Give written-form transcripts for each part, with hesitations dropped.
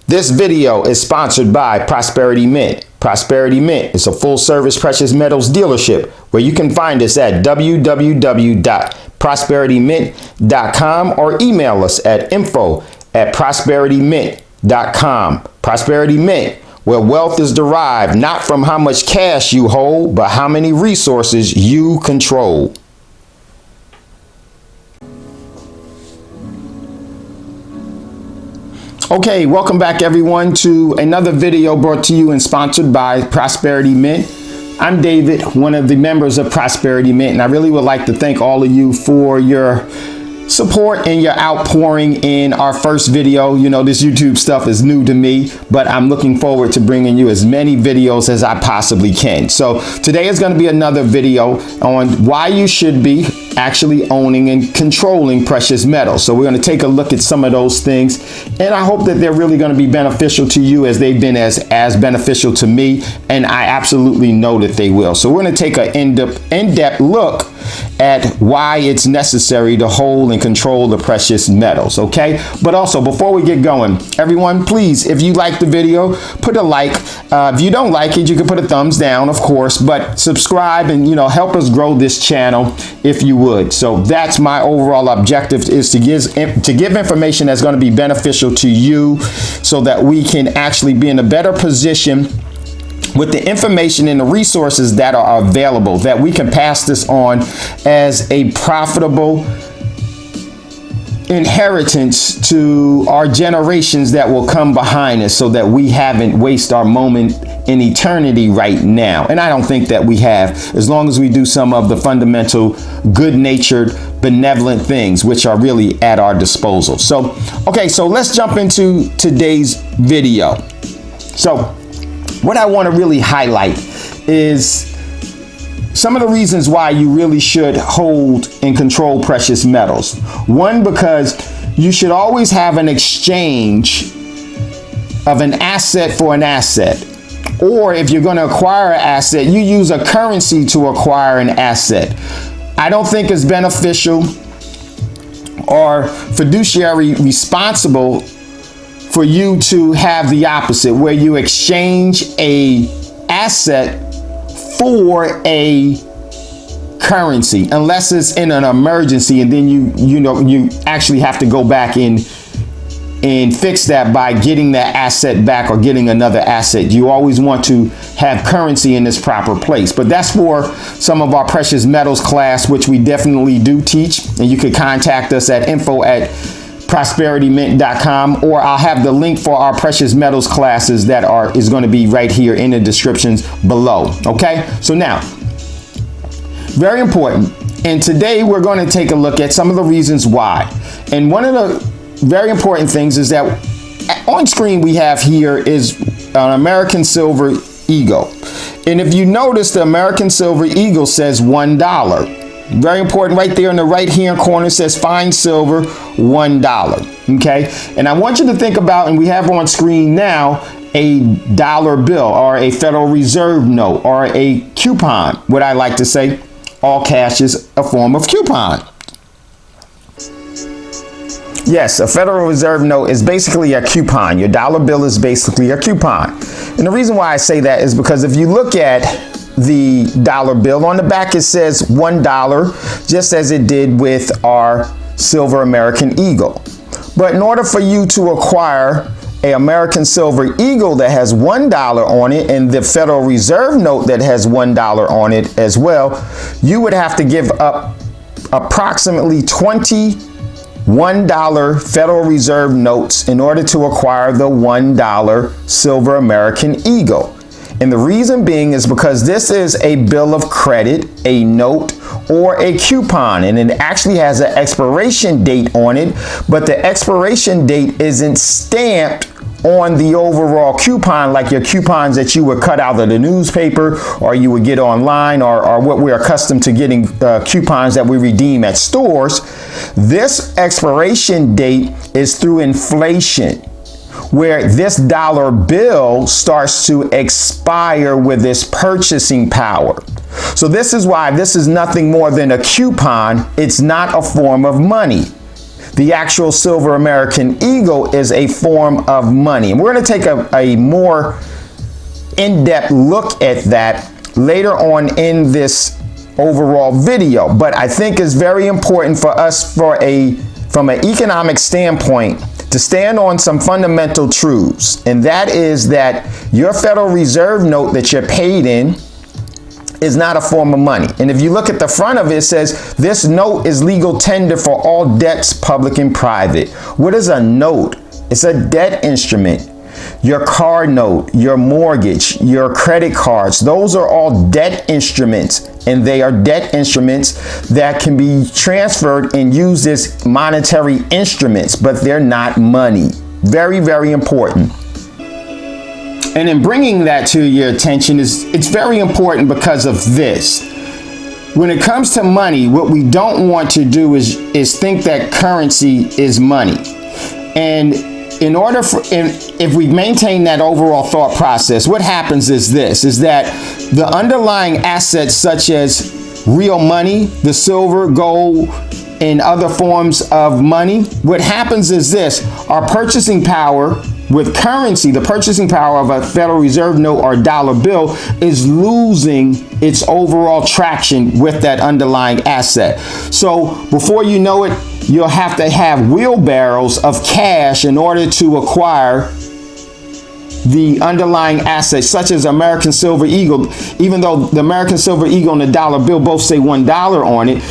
This video is sponsored by Prosperity Mint. Prosperity Mint is a full-service precious metals dealership where you can find us at www.prosperitymint.com or email us at info@prosperitymint.com. Prosperity Mint, where wealth is derived not from how much cash you hold, but how many resources you control. Okay, welcome back everyone to another video brought to you and sponsored by Prosperity Mint. I'm David, one of the members of Prosperity Mint, and I really would like to thank all of you for your support and your outpouring in our first video. You know, this YouTube stuff is new to me, but I'm looking forward to bringing you as many videos as I possibly can. So today is going to be another video on why you should be actually owning and controlling precious metals. So we're going to take a look at some of those things, and I hope that they're really going to be beneficial to you as they've been as beneficial to me, and I absolutely know that they will. So we're going to take an in-depth look at why it's necessary to hold and control the precious metals, okay? But also, before we get going, everyone, please, if you like the video, put a like. If you don't like it, you can put a thumbs down, of course, but subscribe and, you know, help us grow this channel if you would. So that's my overall objective, is to give information that's going to be beneficial to you so that we can actually be in a better position with the information and the resources that are available, that we can pass this on as a profitable inheritance to our generations that will come behind us, so that we haven't wasted our moment in eternity right now. And I don't think that we have, as long as we do some of the fundamental good-natured benevolent things which are really at our disposal. So okay, so let's jump into today's video. So what I want to really highlight is some of the reasons why you really should hold and control precious metals. One, because you should always have an exchange of an asset for an asset. Or if you're going to acquire an asset, you use a currency to acquire an asset. I don't think it's beneficial or fiduciary responsible for you to have the opposite, where you exchange a asset for a currency, unless it's in an emergency, and then you actually have to go back and fix that by getting that asset back or getting another asset. You always want to have currency in its proper place. But that's for some of our precious metals class, which we definitely do teach, and you can contact us at info@Prosperitymint.com, or I'll have the link for our precious metals classes that is going to be right here in the descriptions below. Okay, so now, very important, and today we're going to take a look at some of the reasons why. And one of the very important things is that on screen we have here is an American Silver Eagle, and if you notice, the American Silver Eagle says $1. Very important, right there in the right hand corner says fine silver, $1. Okay, and I want you to think about, and we have on screen now, a dollar bill or a Federal Reserve note or a coupon. What I like to say, all cash is a form of coupon. Yes, a Federal Reserve note is basically a coupon. Your dollar bill is basically a coupon. And the reason why I say that is because if you look at the dollar bill, on the back it says $1, just as it did with our Silver American Eagle. But in order for you to acquire an American Silver Eagle that has $1 on it, and the Federal Reserve note that has $1 on it as well, you would have to give up approximately 20 $1 Federal Reserve notes in order to acquire the $1 Silver American Eagle. And the reason being is because this is a bill of credit, a note, or a coupon, and it actually has an expiration date on it, but the expiration date isn't stamped on the overall coupon like your coupons that you would cut out of the newspaper or you would get online, or what we're accustomed to getting, coupons that we redeem at stores. This expiration date is through inflation, where this dollar bill starts to expire with its purchasing power. So this is why this is nothing more than a coupon. It's not a form of money. the actual silver American eagle is a form of money. And we're going to take a more in-depth look at that later on in this overall video. But I think it's very important for us from an economic standpoint to stand on some fundamental truths. And that is that your Federal Reserve note that you're paid in is not a form of money. And if you look at the front of it, it says this note is legal tender for all debts, public and private. What is a note? It's a debt instrument. Your car note, your mortgage, your credit cards, those are all debt instruments, and they are debt instruments that can be transferred and used as monetary instruments, but they're not money. Very, very important. And in bringing that to your attention, it's very important because of this. When it comes to money, what we don't want to do is think that currency is money. And in order for, if we maintain that overall thought process, what happens is this, is that the underlying assets such as real money, the silver, gold, and other forms of money, what happens is this, our purchasing power with currency, the purchasing power of a Federal Reserve note or dollar bill is losing its overall traction with that underlying asset. So before you know it, you'll have to have wheelbarrows of cash in order to acquire the underlying assets, such as American Silver Eagle. Even though the American Silver Eagle and the dollar bill both say $1 on it,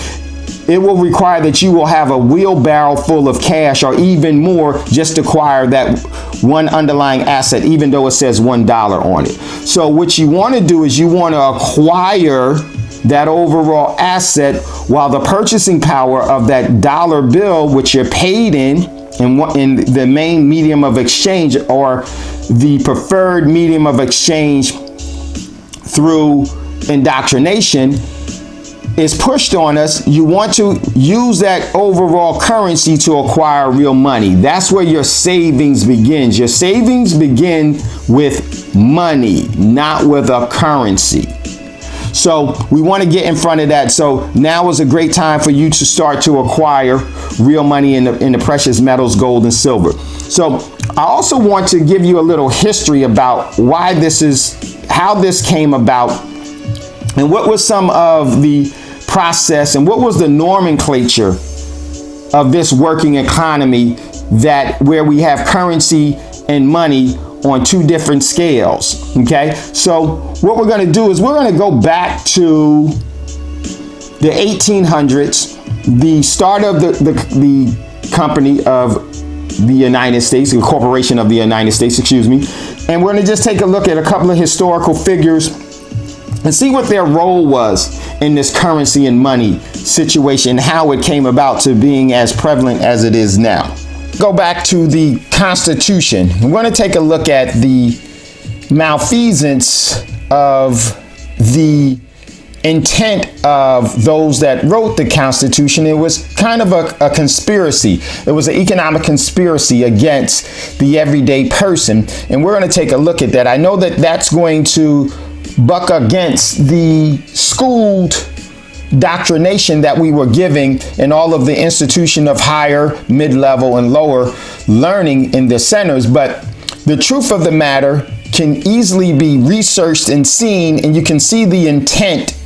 it will require that you will have a wheelbarrow full of cash or even more just to acquire that one underlying asset, even though it says $1 on it. So what you want to do is you want to acquire that overall asset while the purchasing power of that dollar bill, which you're paid in the main medium of exchange or the preferred medium of exchange through indoctrination, is pushed on us. You want to use that overall currency to acquire real money. That's where your savings begins. Your savings begin with money, not with a currency. So we want to get in front of that. So now is a great time for you to start to acquire real money in the precious metals, gold and silver. So I also want to give you a little history about why this is, how this came about, and what was some of the process and what was the nomenclature of this working economy, that where we have currency and money on two different scales. Okay, so what we're going to do is we're going to go back to the 1800s, the start of the company of the United States, the corporation of the United States, excuse me, and we're going to just take a look at a couple of historical figures and see what their role was in this currency and money situation, how it came about to being as prevalent as it is now. Go back to the Constitution. We're going to take a look at the malfeasance of the intent of those that wrote the Constitution. It was kind of a conspiracy. It was an economic conspiracy against the everyday person. And we're going to take a look at that. I know that that's going to buck against the schooled doctrination that we were giving in all of the institution of higher, mid-level, and lower learning in the centers. But the truth of the matter can easily be researched and seen, and you can see the intent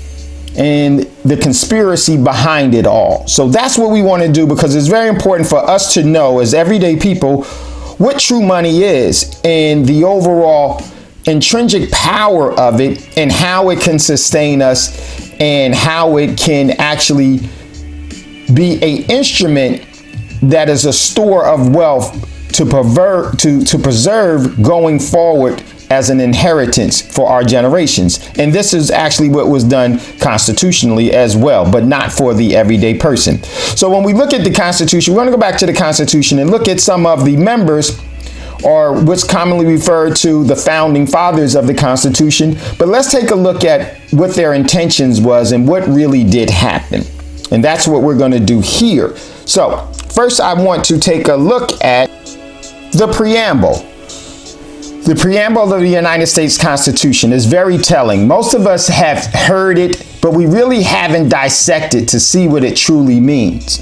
and the conspiracy behind it all. So that's what we want to do, because it's very important for us to know as everyday people what true money is and the overall intrinsic power of it, and how it can sustain us, and how it can actually be an instrument that is a store of wealth to preserve going forward as an inheritance for our generations. And this is actually what was done constitutionally as well, but not for the everyday person. So when we look at the Constitution, we're going to go back to the Constitution and look at some of the members, or what's commonly referred to the founding fathers of the Constitution. But let's take a look at what their intentions was and what really did happen. And that's what we're going to do here. So first, I want to take a look at the preamble. The preamble of the United States Constitution is very telling. Most of us have heard it but we really haven't dissected to see what it truly means.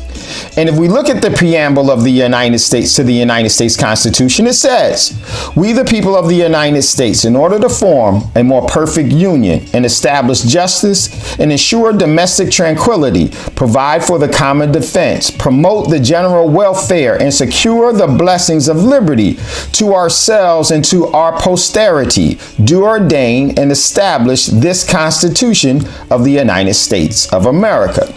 And if we look at the preamble of the United States to the United States Constitution, it says, "We the people of the United States, in order to form a more perfect union and establish justice and ensure domestic tranquility, provide for the common defense, promote the general welfare, and secure the blessings of liberty to ourselves and to our posterity, do ordain and establish this Constitution of the United States of America."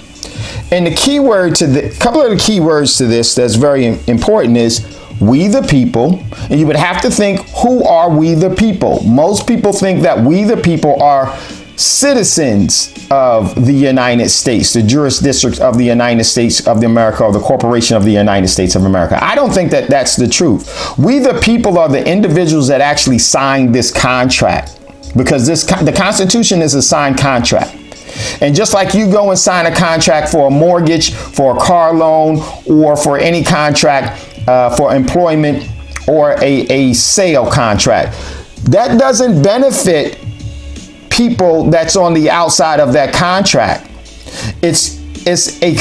And the key word to the couple of the key words to this that's very important is "we the people." And you would have to think, who are we the people? Most people think that we the people are citizens of the United States, the jurisdiction of the United States of America, or the corporation of the United States of America. I don't think that that's the truth. We the people are the individuals that actually signed this contract, because the Constitution is a signed contract. And just like you go and sign a contract for a mortgage, for a car loan, or for any contract for employment, or a sale contract, that doesn't benefit people that's on the outside of that contract. It's a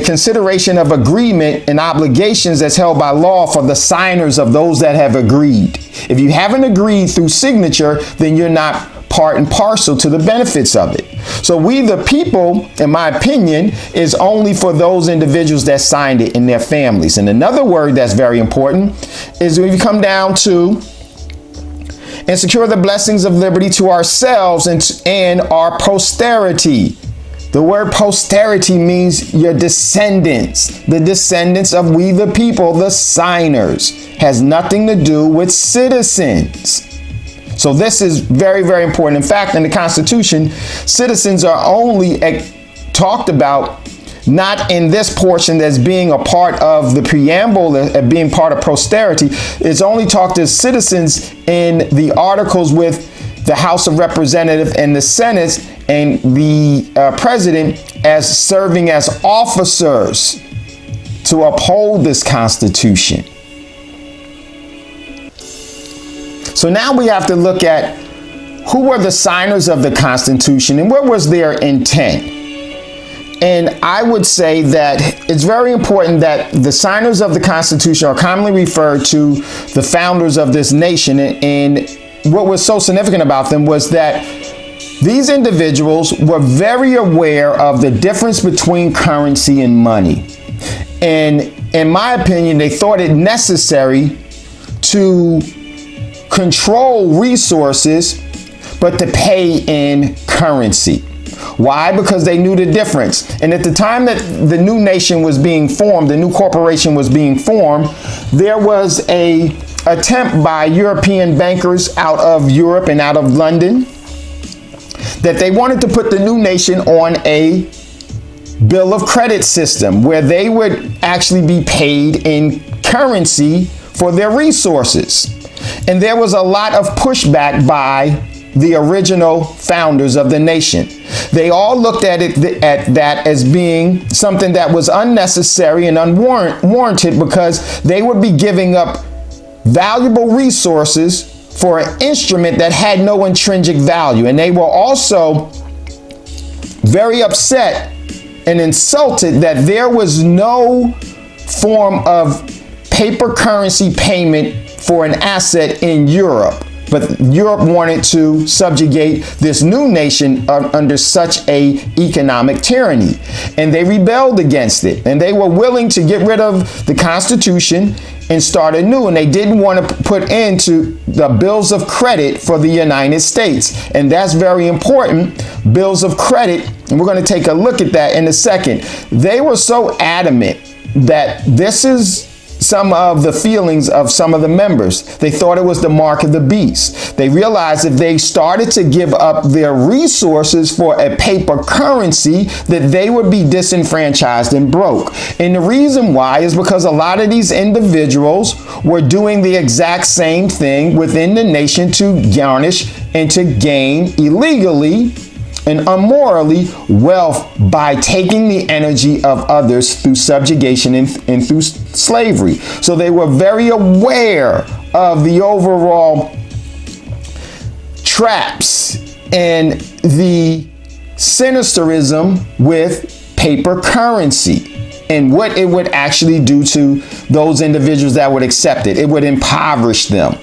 consideration of agreement and obligations that's held by law for the signers of those that have agreed. If you haven't agreed through signature, then you're not part and parcel to the benefits of it. So we the people, in my opinion, is only for those individuals that signed it and their families. And another word that's very important is when you come down to "and secure the blessings of liberty to ourselves and our posterity." The word posterity means your descendants, the descendants of we the people, the signers. Has nothing to do with citizens. So this is very, very important. In fact, in the Constitution, citizens are only talked about not in this portion that's being a part of the preamble, being part of posterity. It's only talked as citizens in the articles with the House of Representatives and the Senate and the president as serving as officers to uphold this Constitution. So now we have to look at who were the signers of the Constitution and what was their intent. And I would say that it's very important that the signers of the Constitution are commonly referred to the founders of this nation. And what was so significant about them was that these individuals were very aware of the difference between currency and money. And in my opinion, they thought it necessary to control resources, but to pay in currency. Why? Because they knew the difference. And at the time that the new nation was being formed, the new corporation was being formed, there was a attempt by European bankers out of Europe and out of London that they wanted to put the new nation on a bill of credit system where they would actually be paid in currency for their resources. And there was a lot of pushback by the original founders of the nation. They all looked at that as being something that was unnecessary and unwarranted, because they would be giving up valuable resources for an instrument that had no intrinsic value. And they were also very upset and insulted that there was no form of paper currency payment for an asset in Europe. But Europe wanted to subjugate this new nation under such a economic tyranny. And they rebelled against it. And they were willing to get rid of the Constitution and start anew. And they didn't want to put into the bills of credit for the United States. And that's very important, bills of credit. And we're going to take a look at that in a second. They were so adamant that this is some of the feelings of some of the members. They thought it was the mark of the beast. They realized if they started to give up their resources for a paper currency, that they would be disenfranchised and broke. And the reason why is because a lot of these individuals were doing the exact same thing within the nation to garnish and to gain illegally and immorally wealth by taking the energy of others through subjugation and through slavery. So they were very aware of the overall traps and the sinisterism with paper currency and what it would actually do to those individuals that would accept it. It would impoverish them.